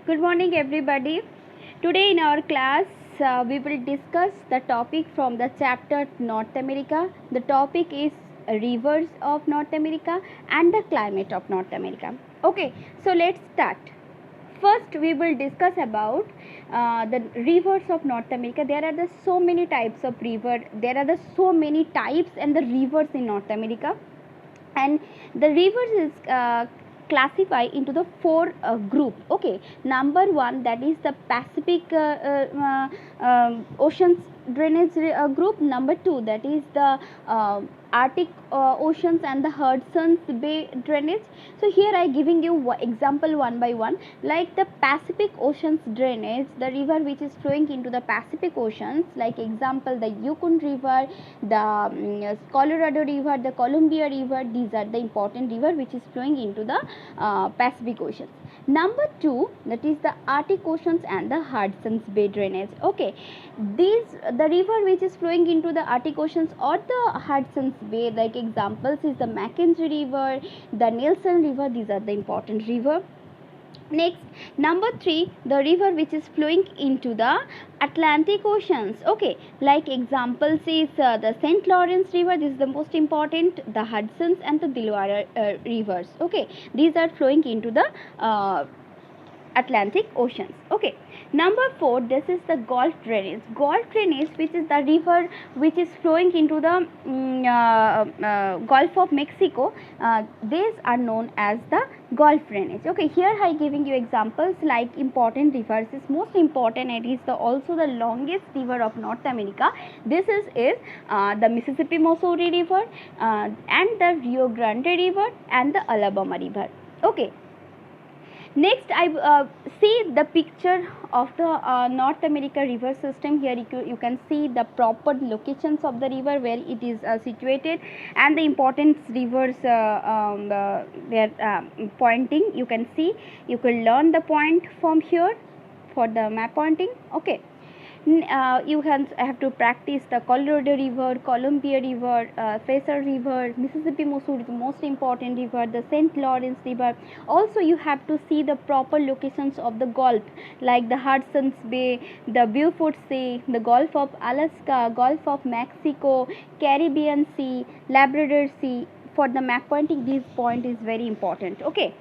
Good morning, everybody. Today in our class, we will discuss the topic from the chapter North America. The topic is rivers of North America and the climate of North America. Okay, so let's start. First, we will discuss about the rivers of North America. There are so many types of river. There are so many types and the rivers in North America, and the rivers is classified into the four group. Okay, number one, that is the Pacific oceans drainage group. Number two, that is the Arctic oceans and the Hudson's Bay drainage. So here I giving you example one by one. Like the Pacific oceans drainage, the river which is flowing into the Pacific oceans, like example the Yukon river, the Colorado river, the Columbia river. These are the important river which is flowing into the Pacific oceans. Number two, that is the Arctic oceans and the Hudson's Bay drainage. Okay, the river which is flowing into the Arctic oceans or the Hudson's Bay, like examples is the Mackenzie river, the Nelson river. These are the important river. Next, number three, the river which is flowing into the Atlantic oceans. Okay, like examples is the St. Lawrence river. This is the most important. The Hudson's and the Delaware rivers. Okay, these are flowing into the Atlantic oceans. Okay, number four, this is the Gulf drainage. Gulf drainage, which is the river which is flowing into the Gulf of Mexico. These are known as the Gulf drainage. Okay, here I giving you examples like important rivers. Is most important, it is also the longest river of North America. This is the Mississippi Missouri river and the Rio Grande river and the Alabama river. Okay. Next, I see the picture of the North America river system. Here you can see the proper locations of the river where it is situated and the important rivers they are pointing. You can see, you can learn the point from here for the map pointing. Okay. You have to practice the Colorado river, Columbia river, Fraser river, Mississippi Missouri, the most important river, the St. Lawrence river. Also you have to see the proper locations of the Gulf, like the Hudson's Bay, the Beaufort Sea, the Gulf of Alaska, Gulf of Mexico, Caribbean Sea, Labrador Sea. For the map pointing, this point is very important. Okay.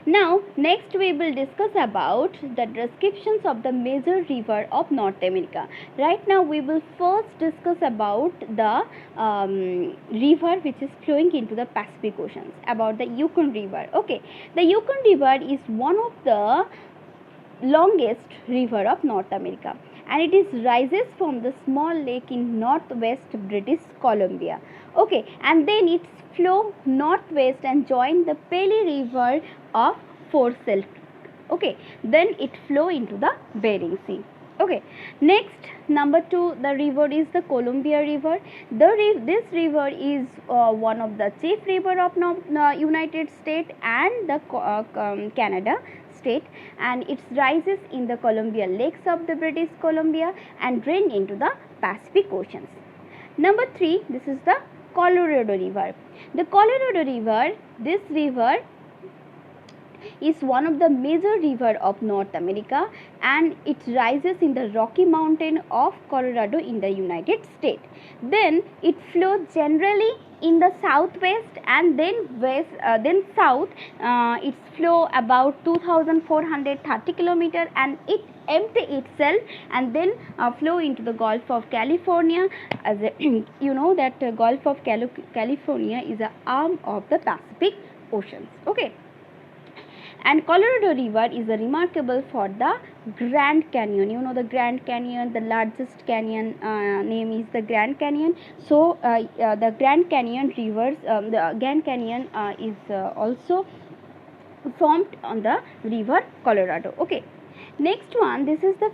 Now, next we will discuss about the descriptions of the major river of North America. Right now we will first discuss about the river which is flowing into the Pacific Oceans, about the Yukon River. Okay, the Yukon River is one of the longest river of North America, and it is rises from the small lake in northwest British Columbia. Okay, and then it flow northwest and join the Pelly River of Forsyth. Okay, then it flow into the Bering Sea. Okay, next, number two, the river is the Columbia River. This river is one of the chief river of United States and the Canada state, and it rises in the Columbia Lakes of the British Columbia and drain into the Pacific Oceans. Number three, this is the Colorado River. The Colorado River, this river is one of the major river of North America, and it rises in the Rocky Mountain of Colorado in the United States. Then it flows generally in the southwest and then west, then south. Its flow about 2,430 kilometers, and it empty itself and then flow into the Gulf of California. As you know that Gulf of California is an arm of the Pacific Oceans. Okay. And Colorado River is remarkable for the Grand Canyon. You know the Grand Canyon, the largest canyon name is the Grand Canyon. So the Grand Canyon rivers, the Grand Canyon is also formed on the river Colorado. Okay. Next one, this is the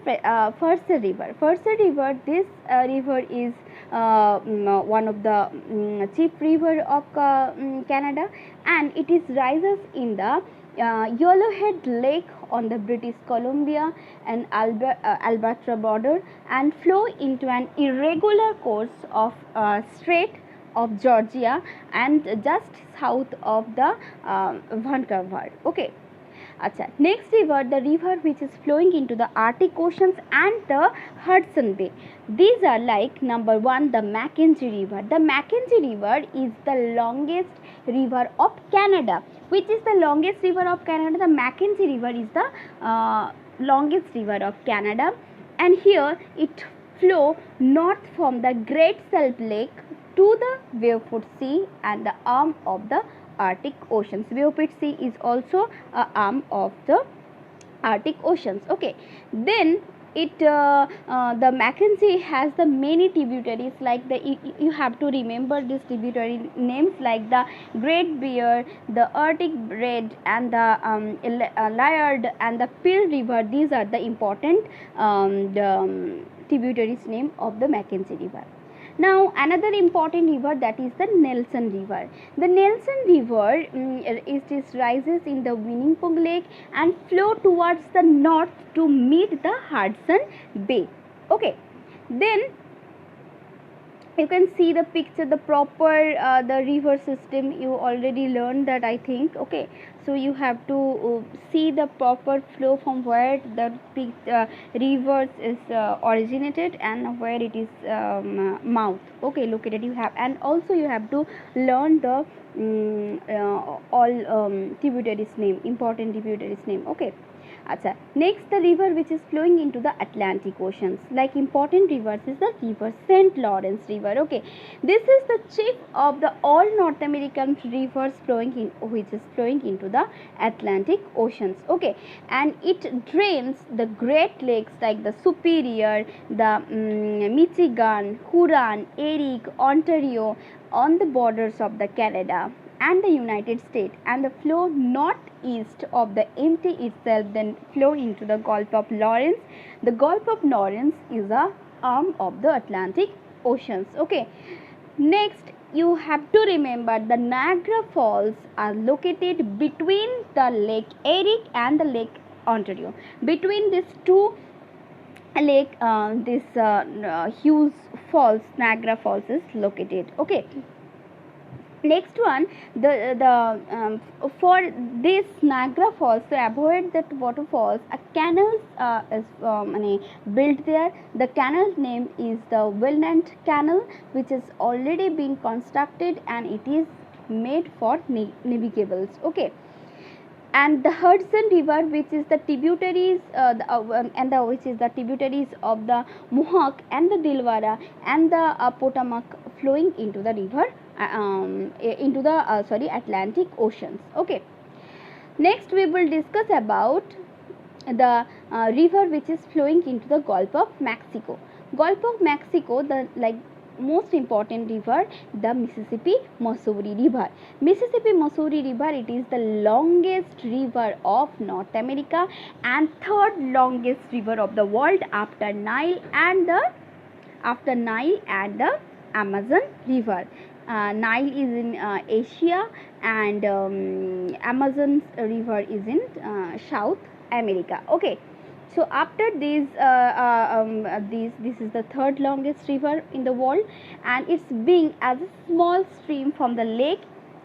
Fraser River. Fraser River, this river is one of the chief river of Canada, and it is rises in the Yellowhead Lake on the British Columbia and Alberta border, and flow into an irregular course of Strait of Georgia and just south of the Vancouver. Okay. Acha, next river, the river which is flowing into the Arctic Oceans and the Hudson Bay. These are like number 1, the Mackenzie River. The Mackenzie River is the longest river of Canada. Which is the longest river of Canada? The Mackenzie River is the longest river of Canada, and here it flow north from the Great Salt Lake to the Beaufort Sea and the arm of the Arctic Oceans. Beaufort Sea is also an arm of the Arctic Oceans. Okay, then the Mackenzie has the many tributaries, like you have to remember these tributary names like the Great Bear, the Arctic Red, and the Liard and the Pearl River. These are the important tributaries name of the Mackenzie River. Now another important river, that is the Nelson River. The Nelson River it rises in the Winnipeg Lake and flow towards the north to meet the Hudson Bay. Okay, then you can see the picture, the proper the river system. You already learned that, I think. Okay, so you have to see the proper flow from where the river is originated and where it is mouth. Okay, located. You have, and also you have to learn the all tributaries name, important tributaries name. Okay. Acha. Next, the river which is flowing into the Atlantic Oceans. Like important rivers is the river St. Lawrence River. Okay, this is the chief of the all North American rivers flowing in, which is flowing into the Atlantic Oceans. Okay, and it drains the Great Lakes like the Superior, the Michigan, Huron, Erie, Ontario, on the borders of the Canada and the United States, and the flow northeast of the empty itself, then flow into the Gulf of Lawrence. The Gulf of Lawrence is a arm of the Atlantic Oceans. Okay, next you have to remember the Niagara Falls are located between the Lake Erie and the Lake Ontario. Between these two lake, this huge falls, Niagara Falls, is located. Okay, next one, for this Niagara Falls, to avoid that waterfalls, a canal is built there. The canal name is the Willamette Canal, which has already been constructed and it is made for navigables. Okay, and the Hudson River, which is the tributaries which is the tributaries of the Mohawk and the Delaware and the Potomac, flowing into the river into the Atlantic Oceans. Okay, next we will discuss about the river which is flowing into the Gulf of Mexico. Gulf of Mexico, the most important river, the Mississippi Missouri River. Mississippi Missouri River, it is the longest river of North America and third longest river of the world after Nile and the Amazon River. Nile is in Asia and Amazon River is in South America. Okay, so after this is the third longest river in the world, and it's being as a small stream from the Lake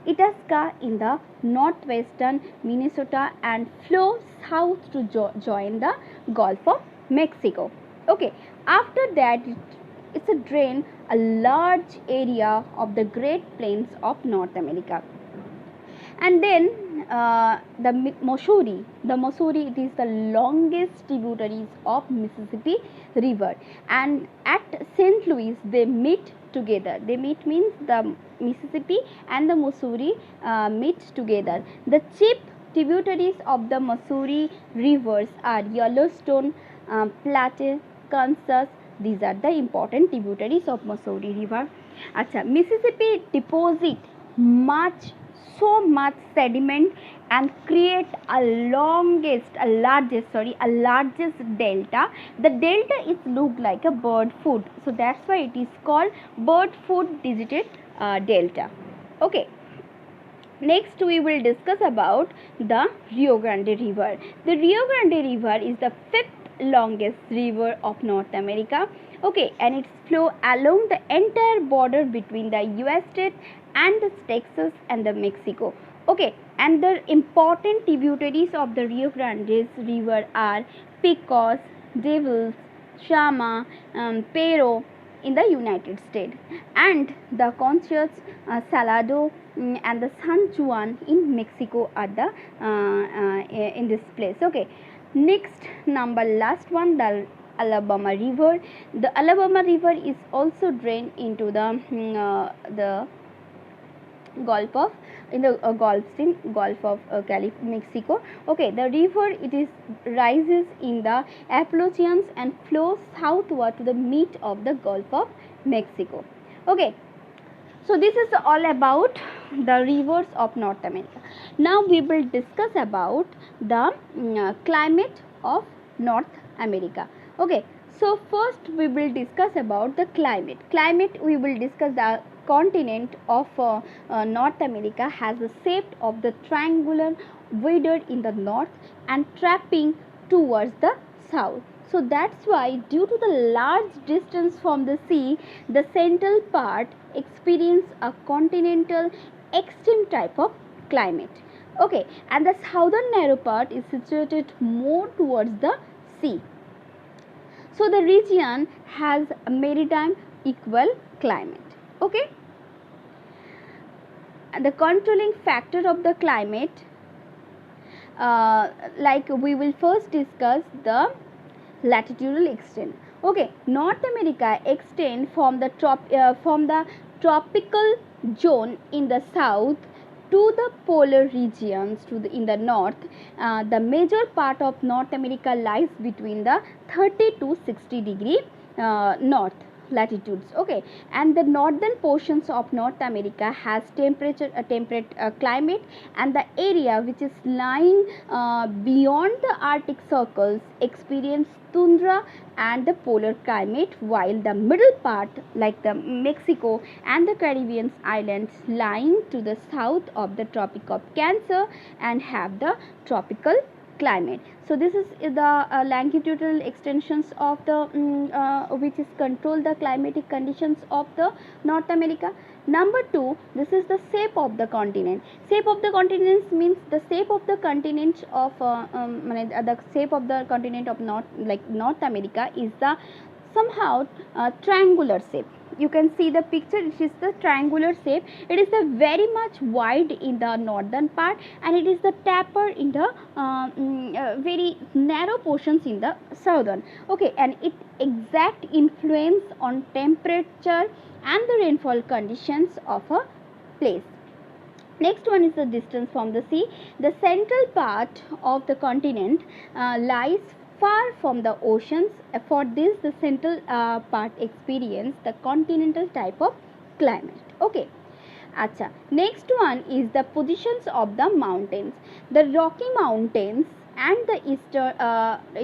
Itasca in the northwestern Minnesota and flows south to join the Gulf of Mexico. Okay, after that it's a drain a large area of the Great Plains of North America. And then the Missouri, it is the longest tributaries of Mississippi River, and at St. Louis they meet together. They meet means the Mississippi and the Missouri meet together. The chief tributaries of the Missouri rivers are Yellowstone, Platte, Kansas. These are the important tributaries of Missouri River. Acha, Mississippi deposit so much sediment and create a largest delta. The delta is look like a bird food, so that's why it is called bird food deserted delta. Okay, next we will discuss about the Rio Grande River. The Rio Grande River is the fifth longest river of North America. Okay, and its flow along the entire border between the US state and the Texas and the Mexico. Okay, and the important tributaries of the Rio Grande River are Pecos, Devils, Chama, Pero in the United States, and the Conchas, Salado, and the San Juan in Mexico are the in this place. Okay, next number last one, the Alabama River. The Alabama River is also drained into the Gulf of in the Gulf Stream, Gulf of Mexico. Okay, the river it is rises in the Appalachians and flows southward to the mid of the Gulf of Mexico. Okay, so this is all about the rivers of North America. Now we will discuss about the climate of North America. Okay, so first we will discuss about the climate. Climate, we will discuss the continent of North America has the shape of the triangular wider in the north and trapping towards the south. So that's why, due to the large distance from the sea, the central part experience a continental extreme type of climate. Okay, and the southern narrow part is situated more towards the sea. So the region has a maritime equal climate. Okay, and the controlling factor of the climate, like we will first discuss the latitudinal extent. Okay, North America extend from the tropical zone in the south to the polar regions in the north. The major part of North America lies between the 30 to 60 degree north latitudes. Okay, and the northern portions of North America has temperate climate, and the area which is lying beyond the Arctic circles experience tundra and the polar climate, while the middle part like the Mexico and the Caribbean islands lying to the south of the Tropic of Cancer and have the tropical climate. So this is the longitudinal extensions of the which is control the climatic conditions of the North America. Number 2, this is the shape of the continent. Shape of the continents means the shape of the continent of the shape of the continent of North America is the somehow triangular shape. You can see the picture, it is the triangular shape. It is the very much wide in the northern part, and it is the taper in the very narrow portions in the southern. Okay, and it exact influence on temperature and the rainfall conditions of a place. Next one is the distance from the sea. The central part of the continent lies far from the oceans. For this, the central part experience the continental type of climate. Okay. Acha. Next one is the positions of the mountains. The Rocky Mountains and the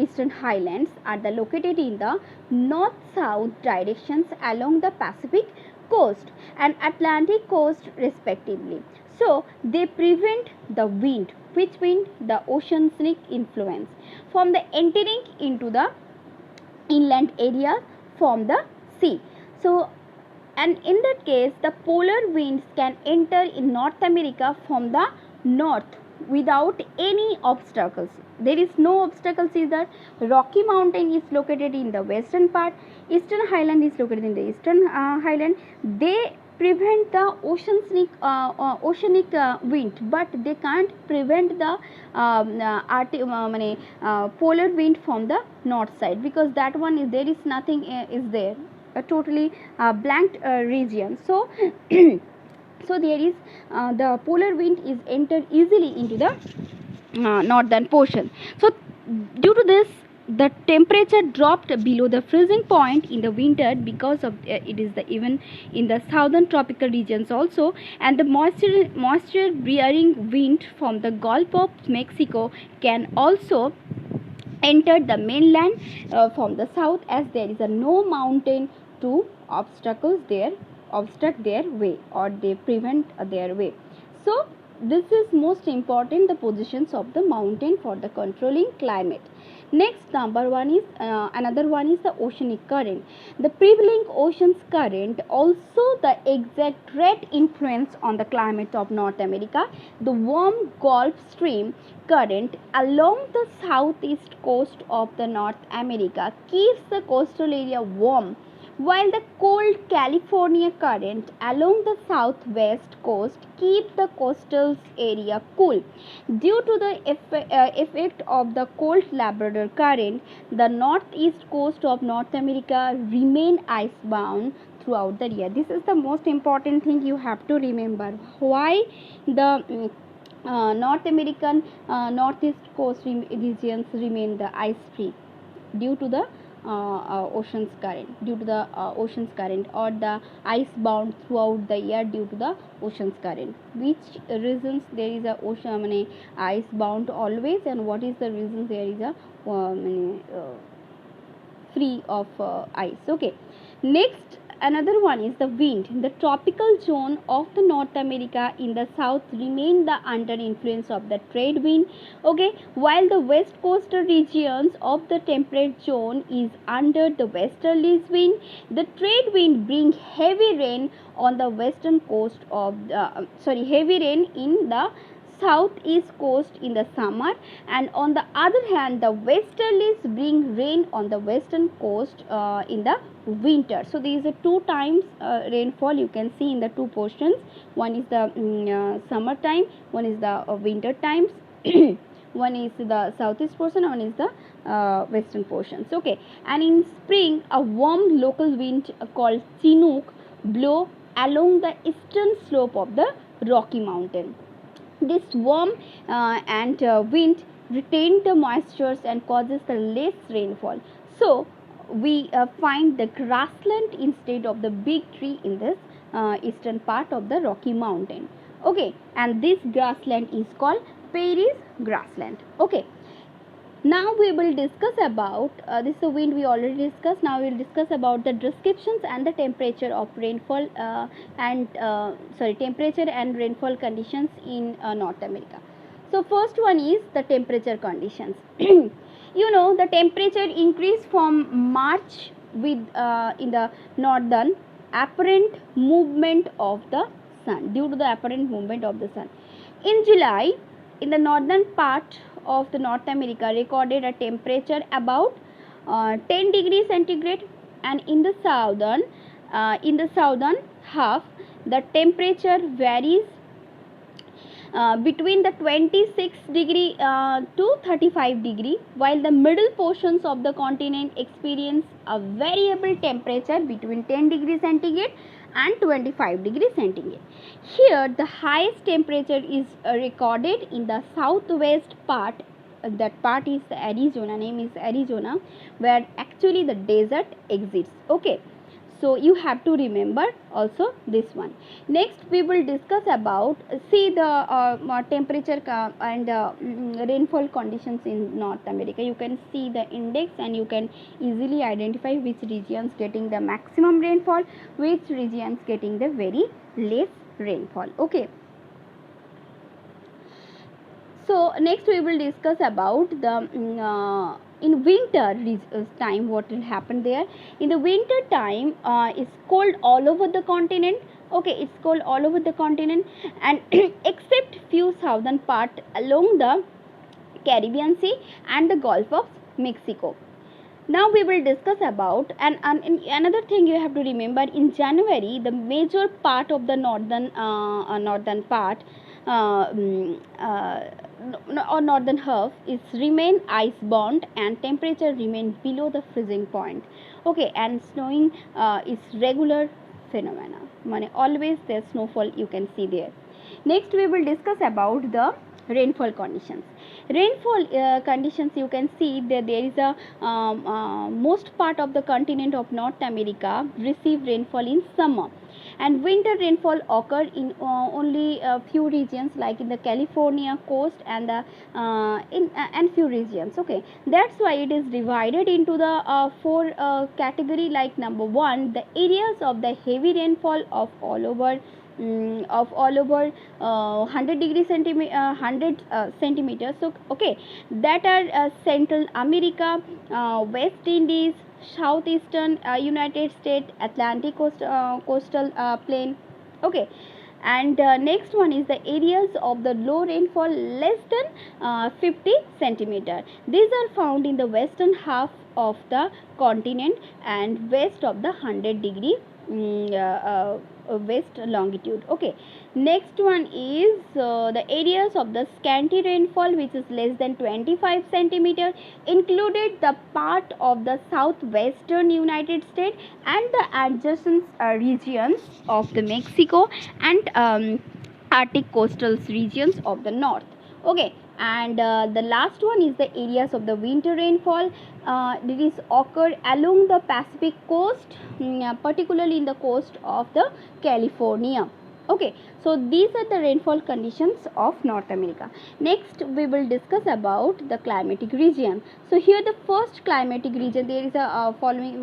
Eastern Highlands are located in the north-south directions along the Pacific coast and Atlantic coast respectively. So they prevent the wind, the oceanic influence, from the entering into the inland area from the sea. So, and in that case, the polar winds can enter in North America from the north without any obstacles. There is no obstacles either. Rocky Mountain is located in the western part. Eastern Highland is located in the eastern highland. They prevent the oceanic wind, but they can't prevent the polar wind from the north side, because that one is there is nothing is there, a totally blank region. So so there is the polar wind is entered easily into the northern portion. So due to this, the temperature dropped below the freezing point in the winter, because of it is the even in the southern tropical regions also, and the moisture bearing wind from the Gulf of Mexico can also enter the mainland from the south, as there is no mountain to obstruct their way, or they prevent their way. So this is most important, the positions of the mountain for the controlling climate. Next, number one is another one is the oceanic current. The prevailing ocean's current also the exact direct influence on the climate of North America. The warm Gulf Stream current along the southeast coast of the North America keeps the coastal area warm, while the cold California current along the southwest coast keeps the coastal area cool. Due to the effect of the cold Labrador current, the northeast coast of North America remain icebound throughout the year. This is the most important thing you have to remember. Why the North American northeast coast regions remain the ice free? Due to the ocean's current, due to the ocean's current, or the ice bound throughout the year due to the ocean's current. Which reasons there is a ocean ice bound always, and what is the reason there is a free of ice? Okay, next, another one is the wind. The tropical zone of the North America in the south remain the under influence of the trade wind. Okay, while the west coastal regions of the temperate zone is under the westerly wind. The trade wind bring heavy rain on the western coast of the heavy rain in the southeast coast in the summer, and on the other hand the westerlies bring rain on the western coast in the winter. So these are two times rainfall you can see in the two portions. One is the summer time, one is the winter times. One is the southeast portion, one is the western portions. Okay, and in spring a warm local wind called Chinook blow along the eastern slope of the Rocky Mountain. This warm and wind retain the moistures and causes the less rainfall. So we find the grassland instead of the big tree in this eastern part of the Rocky Mountain. Okay, and this grassland is called Prairie grassland. Okay, now we will discuss about this is the wind we already discussed. Now we will discuss about the descriptions and the temperature of rainfall temperature and rainfall conditions in North America. So first one is the temperature conditions. You know, the temperature increase from March with in the northern apparent movement of the sun, due to the apparent movement of the sun. In July, in the northern part of the North America recorded a temperature about 10 degrees centigrade, and in the southern half the temperature varies between the 26 degree to 35 degree, while the middle portions of the continent experience a variable temperature between 10 degrees centigrade and 25 degrees centigrade. Here the highest temperature is recorded in the southwest part. That part is Arizona, name is Arizona, where actually the desert exists. Okay, so you have to remember also this one. Next we will discuss about see the temperature and rainfall conditions in North America. You can see the index and you can easily identify which regions getting the maximum rainfall, which regions getting the very less rainfall. Okay, so next we will discuss about the in winter time what will happen there. In the winter time it's cold all over the continent. Okay, it's cold all over the continent, and except few southern part along the Caribbean Sea and the Gulf of Mexico. Now we will discuss about and another thing you have to remember. In January the major part of the northern part or northern half is remain ice bound and temperature remain below the freezing point. Okay, and snowing is regular phenomena. Always there snowfall you can see there. Next we will discuss about the rainfall conditions. Rainfall conditions you can see that there is a most part of the continent of North America receive rainfall in summer, and winter rainfall occur in only a few regions like in the California coast and the and few regions. Okay, that's why it is divided into the four category. Like number one, the areas of the heavy rainfall of all over of all over 100 centimeters. So okay, that are Central America, West Indies, Southeastern United States, Atlantic coastal plain. Okay, and next one is the areas of the low rainfall less than 50 centimeter. These are found in the western half of the continent and west of the 100-degree west longitude. Okay, next one is the areas of the scanty rainfall which is less than 25 centimeter, included the part of the southwestern United States and the adjacent regions of the Mexico and Arctic coastal regions of the north. Okay, and the last one is the areas of the winter rainfall. It is occur along the Pacific coast, particularly in the coast of the California. Okay, so these are the rainfall conditions of North America. Next we will discuss about the climatic region. So here the first climatic region, there is a following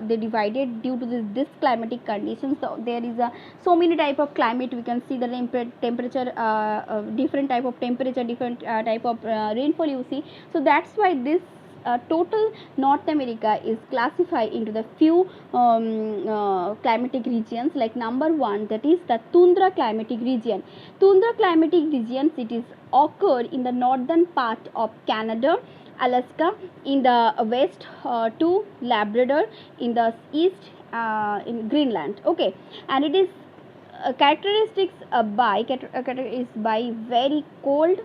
they divided due to this climatic conditions. So there is a so many type of climate. We can see the temperature, different type of temperature, different type of rainfall you see. So that's why this total North America is classified into the few climatic regions, like number one, that is the tundra climatic region. Tundra climatic regions, it is occurred in the northern part of Canada, Alaska, in the west to Labrador, in the east in Greenland. Okay, and it is characteristics is by very cold,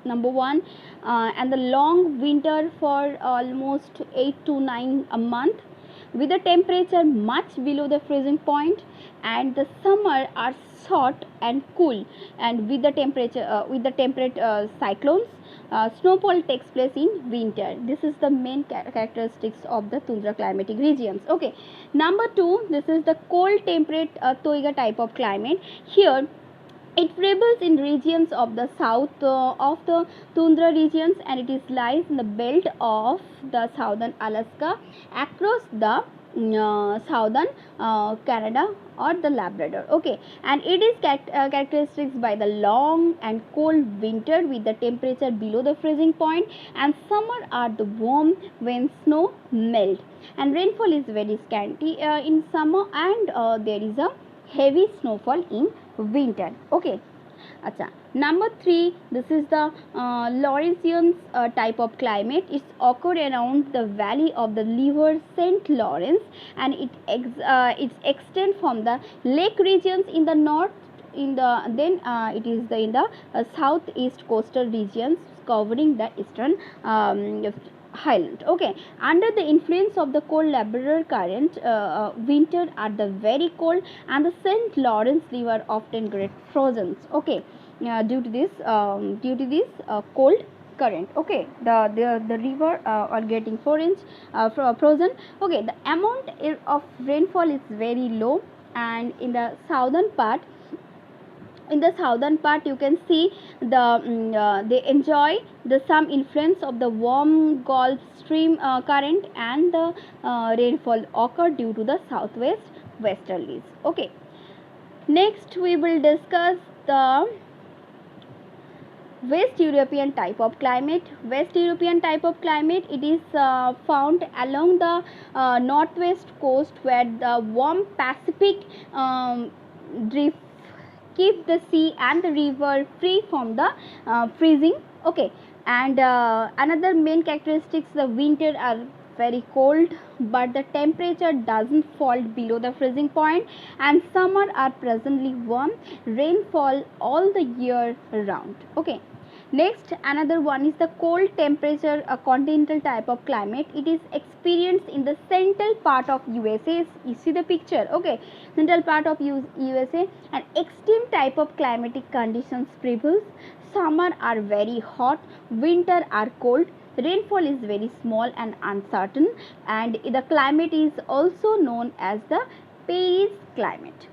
number one, and the long winter for almost 8 to 9 a month, with the temperature much below the freezing point, and the summer are short and cool, and with the temperature with the temperate cyclones. Snowfall takes place in winter. This is the main characteristics of the tundra climatic regions. Okay, number two, this is the cold temperate taiga type of climate. Here it prevails in regions of the south of the tundra regions, and it is lies in the belt of the southern Alaska across the southern Canada or the Labrador. Okay, and it is characteristics by the long and cold winter with the temperature below the freezing point, and summer are the warm when snow melt, and rainfall is very scanty in summer, and there is a heavy snowfall in winter. Okay, acha. Number three, this is the Laurentian type of climate. It's occurred around the valley of the river St. Lawrence, and it extends from the lake regions in the north, in the it is in the southeast coastal regions covering the eastern Highland. Okay, under the influence of the cold Labrador current, winter are the very cold, and the St. Lawrence River often get frozen. Okay, due to this cold current. Okay, the river are getting frozen. Okay, the amount of rainfall is very low, and in the southern part, you can see they enjoy the some influence of the warm Gulf Stream current, and the rainfall occur due to the southwest westerlies. Okay, next we will discuss the West European type of climate. West European type of climate, it is found along the northwest coast, where the warm Pacific drift keep the sea and the river free from the freezing. Okay, and another main characteristics, the winter are very cold, but the temperature doesn't fall below the freezing point, and summer are presently warm, rainfall all the year round. Okay, next another one is the cold temperature continental type of climate. It is experienced in the central part of USA. You see the picture. Okay, central part of USA, and extreme type of climatic conditions prevails. Summer are very hot, winter are cold, rainfall is very small and uncertain, and the climate is also known as the Paris climate.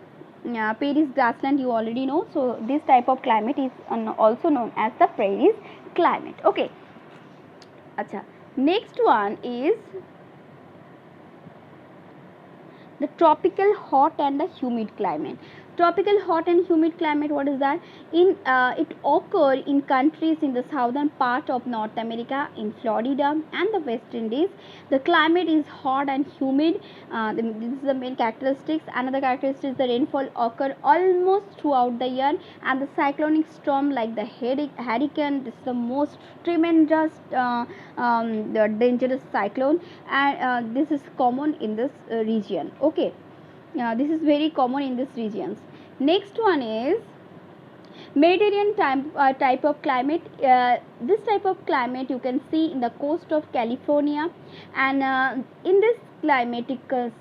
Paris grassland you already know, so this type of climate is also known as the Paris climate. Okay, acha. Next one is the tropical hot and the humid climate. Tropical hot and humid climate, what is that? It occur in countries in the southern part of North America, in Florida and the West Indies. The climate is hot and humid. This is the main characteristics. Another characteristic is the rainfall occur almost throughout the year, and the cyclonic storm like the hurricane, this is the most tremendous the dangerous cyclone, and this is common in this region. Okay, this is very common in these regions. Next one is Mediterranean type of climate. This type of climate you can see in the coast of California, and in this climatic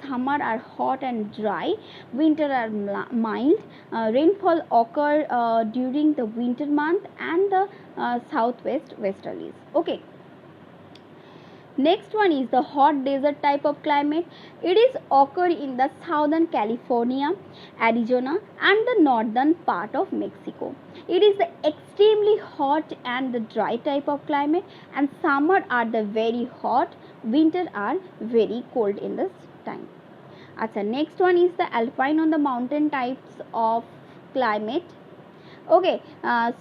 summer are hot and dry, winter are mild, rainfall occur during the winter month and the southwest westerlies. Okay. Next one is the hot desert type of climate. It is occur in the southern California, Arizona and the northern part of Mexico. It is the extremely hot and the dry type of climate, and summer are the very hot, winter are very cold in this time. Achha, next one is the alpine on the mountain types of climate. Okay,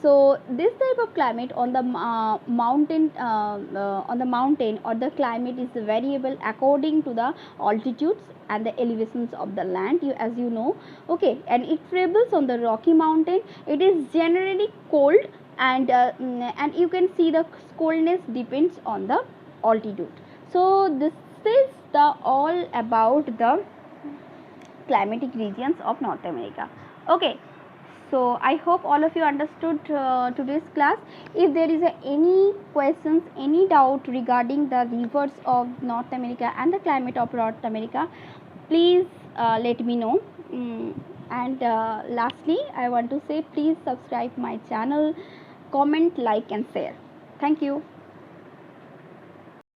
so this type of climate on the mountain or the climate is variable according to the altitudes and the elevations of the land, as you know. Okay, and it prevails on the Rocky Mountain. It is generally cold, and you can see the coldness depends on the altitude. So this is the all about the climatic regions of North America. Okay. So I hope all of you understood today's class. If there is any questions, any doubt regarding the rivers of North America and the climate of North America, please let me know. And lastly, I want to say please subscribe my channel, comment, like and share. Thank you.